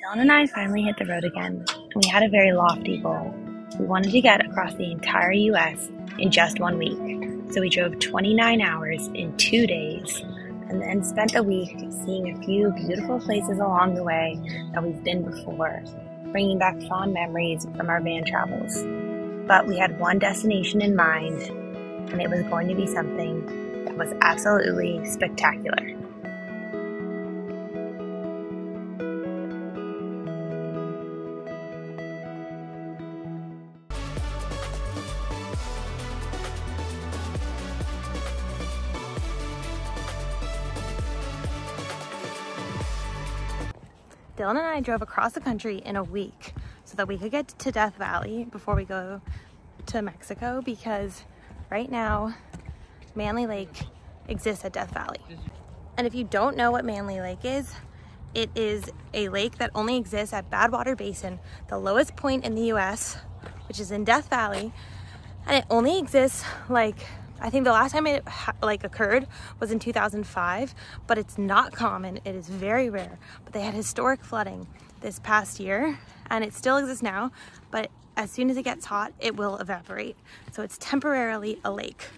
Dylan and I finally hit the road again, and we had a very lofty goal. We wanted to get across the entire US in just 1 week, so we drove 29 hours in 2 days, and then spent a week seeing a few beautiful places along the way that we've been before, bringing back fond memories from our van travels. But we had one destination in mind, and it was going to be something that was absolutely spectacular. Dylan and I drove across the country in a week so that we could get to Death Valley before we go to Mexico, because right now Manly Lake exists at Death Valley. And if you don't know what Manly Lake is, it is a lake that only exists at Badwater Basin, the lowest point in the US, which is in Death Valley. And it only exists, I think the last time it occurred was in 2005, but it's not common. It is very rare. But they had historic flooding this past year, and it still exists now, but as soon as it gets hot, it will evaporate. So it's temporarily a lake.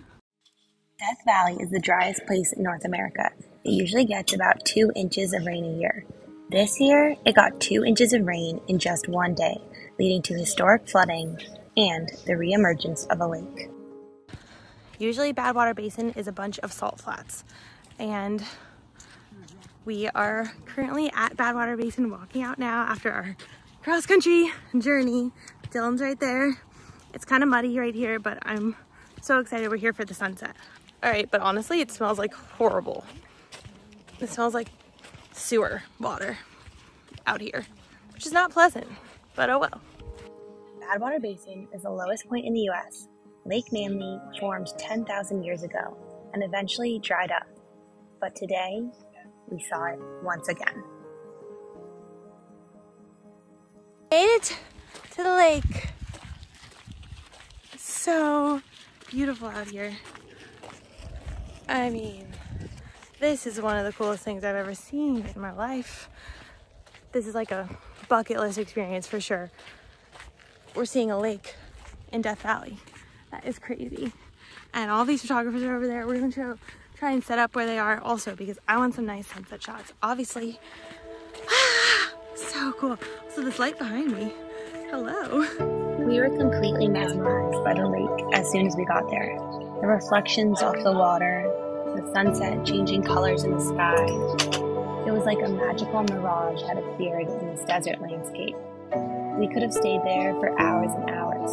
Death Valley is the driest place in North America. It usually gets about 2 inches of rain a year. This year, it got 2 inches of rain in just 1 day, leading to historic flooding and the reemergence of a lake. Usually Badwater Basin is a bunch of salt flats, and we are currently at Badwater Basin walking out now after our cross-country journey. Dylan's right there. It's kind of muddy right here, but I'm so excited we're here for the sunset. All right, but honestly, it smells like horrible. It smells like sewer water out here, which is not pleasant, but oh well. Badwater Basin is the lowest point in the US. Lake Manly formed 10,000 years ago and eventually dried up, but today we saw it once again. Made it to the lake. It's so beautiful out here. I mean, this is one of the coolest things I've ever seen in my life. This is like a bucket list experience for sure. We're seeing a lake in Death Valley. That is crazy. And all these photographers are over there. We're gonna try and set up where they are also, because I want some nice sunset shots, obviously. So cool. So this light behind me, hello. We were completely mesmerized by the lake as soon as we got there. The reflections off the water, the sunset changing colors in the sky. It was like a magical mirage had appeared in this desert landscape. We could have stayed there for hours and hours.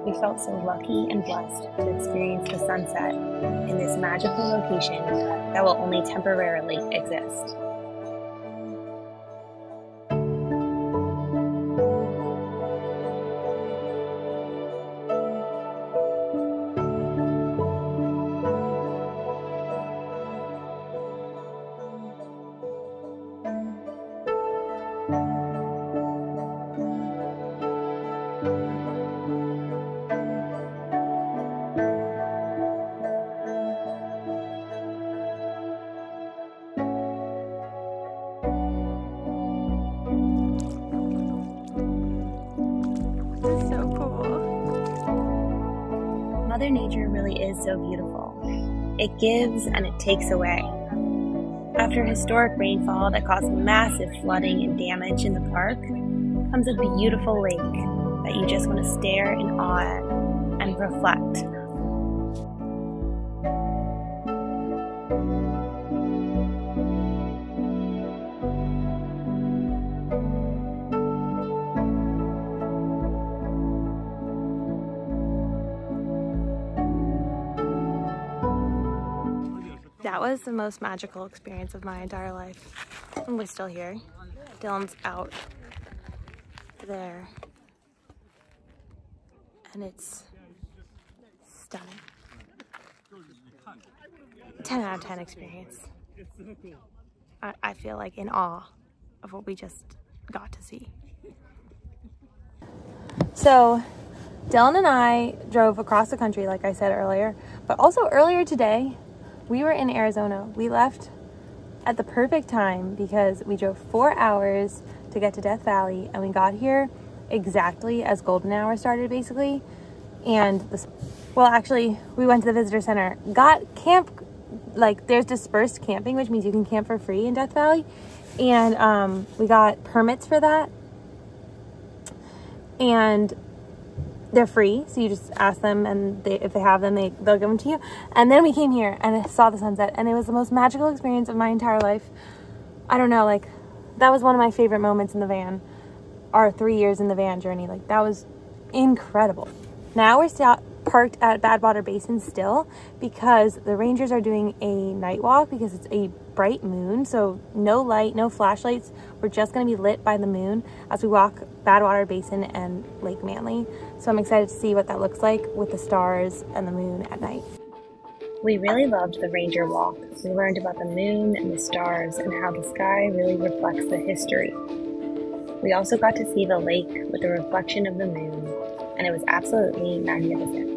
We felt so lucky and blessed to experience the sunset in this magical location that will only temporarily exist. Mother Nature really is so beautiful. It gives and it takes away. After historic rainfall that caused massive flooding and damage in the park, comes a beautiful lake that you just want to stare in awe at and reflect. That was the most magical experience of my entire life. And we're still here. Dylan's out there. And it's stunning. 10 out of 10 experience. I feel like in awe of what we just got to see. So Dylan and I drove across the country, like I said earlier, but also earlier today, we were in Arizona. We left at the perfect time because we drove 4 hours to get to Death Valley, and we got here exactly as golden hour started, basically. And well, actually, we went to the visitor center, got camp, like there's dispersed camping, which means you can camp for free in Death Valley. And we got permits for that. And they're free, so you just ask them, and if they have them, they'll give them to you. And then we came here and I saw the sunset, and it was the most magical experience of my entire life. I don't know, like, that was one of my favorite moments in the van. Our 3 years in the van journey, like, that was incredible. Now we're still parked at Badwater Basin still, because the rangers are doing a night walk because it's a bright moon, so no light, no flashlights. We're just going to be lit by the moon as we walk Badwater Basin and Lake Manly. So I'm excited to see what that looks like with the stars and the moon at night. We really loved the ranger walk. We learned about the moon and the stars and how the sky really reflects the history. We also got to see the lake with the reflection of the moon, and it was absolutely magnificent.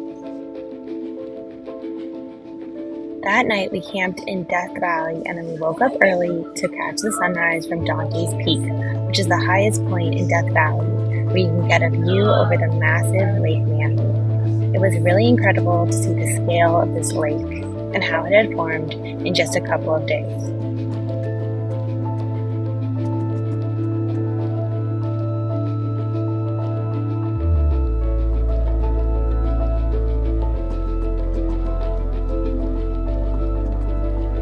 That night we camped in Death Valley, and then we woke up early to catch the sunrise from Donkey's Peak, which is the highest point in Death Valley, where you can get a view over the massive Lake Manly. It was really incredible to see the scale of this lake and how it had formed in just a couple of days.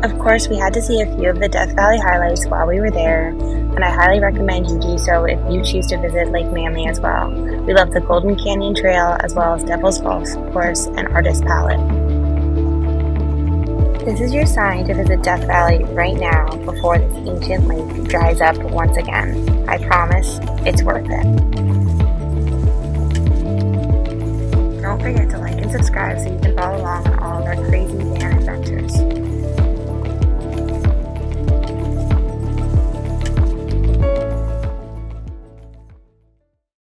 Of course, we had to see a few of the Death Valley highlights while we were there, and I highly recommend you do so if you choose to visit Lake Manly as well. We love the Golden Canyon Trail as well as Devil's Falls Course and Artist Palette. This is your sign to visit Death Valley right now before this ancient lake dries up once again. I promise it's worth it. Don't forget to like and subscribe so you can follow along on all of our crazy van